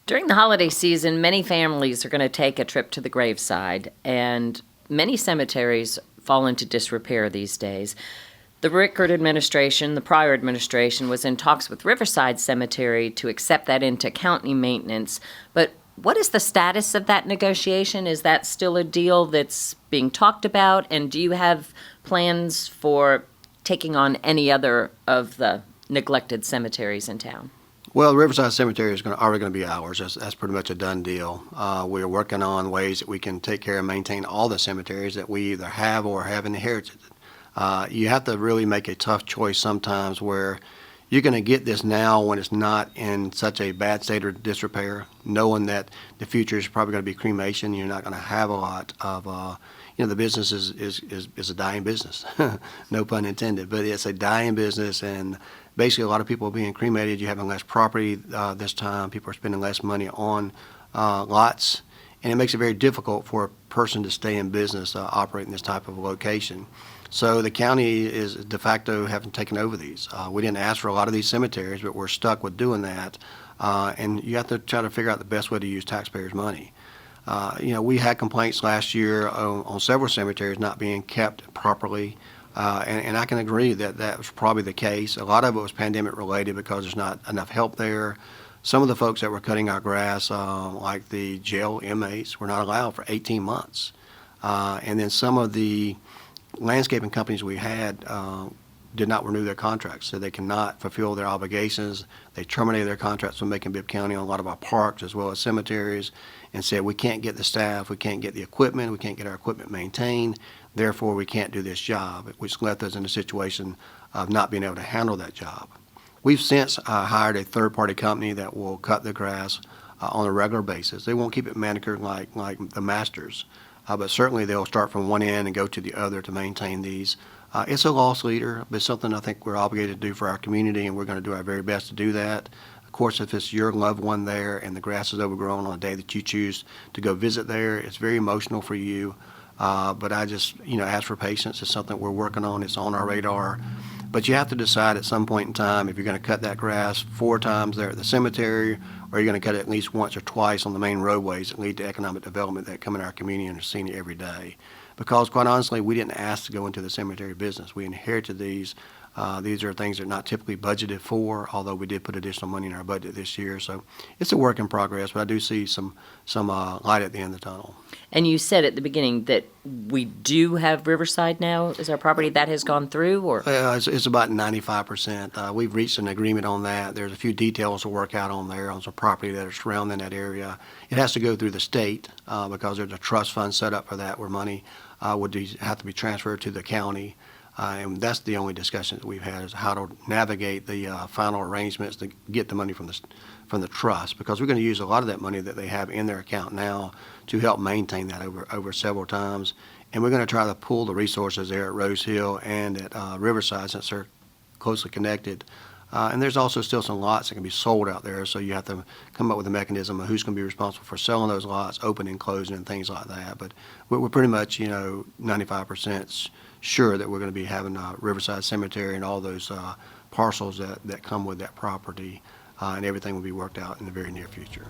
During the holiday season, many families are going to take a trip to the graveside, and many cemeteries fall into disrepair these days. The Rickard administration, the prior administration, was in talks with Riverside Cemetery to accept that into county maintenance. But what is the status of that negotiation? Is that still a deal that's being talked about? And do you have plans for taking on any other of the neglected cemeteries in town? Well, the Riverside Cemetery is already going to be ours. That's pretty much a done deal. We're working on ways that we can take care and maintain all the cemeteries that we either have or have inherited. You have to really make a tough choice sometimes where you're going to get this now when it's not in such a bad state of disrepair, knowing that the future is probably going to be cremation. You're not going to have a lot of, the business is a dying business, no pun intended, but it's a dying business, and basically a lot of people are being cremated. You're having less property this time. People are spending less money on lots, and it makes it very difficult for a person to stay in business operating this type of location. So the county is de facto having taken over these. We didn't ask for a lot of these cemeteries, but we're stuck with doing that. And you have to try to figure out the best way to use taxpayers' money. We had complaints last year on several cemeteries not being kept properly. And I can agree that that was probably the case. A lot of it was pandemic related because there's not enough help there. Some of the folks that were cutting our grass, like the jail inmates, were not allowed for 18 months. And then some of the landscaping companies we had did not renew their contracts, so they cannot fulfill their obligations. They terminated their contracts with Macon-Bibb County on a lot of our parks as well as cemeteries, and said we can't get the staff, we can't get the equipment, we can't get our equipment maintained, therefore we can't do this job, which left us in a situation of not being able to handle that job. We've since hired a third-party company that will cut the grass on a regular basis. They won't keep it manicured like the masters, but certainly they'll start from one end and go to the other to maintain these. It's a loss leader, but it's something I think we're obligated to do for our community, and we're going to do our very best to do that. Of course, if it's your loved one there and the grass is overgrown on a day that you choose to go visit there, it's very emotional for you. But I just, ask for patience. It's something we're working on. It's on our radar. But you have to decide at some point in time if you're going to cut that grass 4 times there at the cemetery, or you're going to cut it at least once or twice on the main roadways that lead to economic development that come in our community and are seen every day. Because quite honestly, we didn't ask to go into the cemetery business. We inherited these. These are things that are not typically budgeted for, although we did put additional money in our budget this year. So it's a work in progress, but I do see some light at the end of the tunnel. And you said at the beginning that we do have Riverside now as our property. That has gone through, or? It's about 95%. We've reached an agreement on that. There's a few details to work out on there on some property that are surrounding that area. It has to go through the state because there's a trust fund set up for that where money would have to be transferred to the county. And that's the only discussion that we've had is how to navigate the final arrangements to get the money from the trust, because we're going to use a lot of that money that they have in their account now to help maintain that over several times. And we're going to try to pool the resources there at Rose Hill and at Riverside, since they're closely connected. And there's also still some lots that can be sold out there, so you have to come up with a mechanism of who's going to be responsible for selling those lots, opening and closing and things like that. But we're pretty much, 95% sure that we're going to be having Riverside Cemetery and all those parcels that come with that property, and everything will be worked out in the very near future.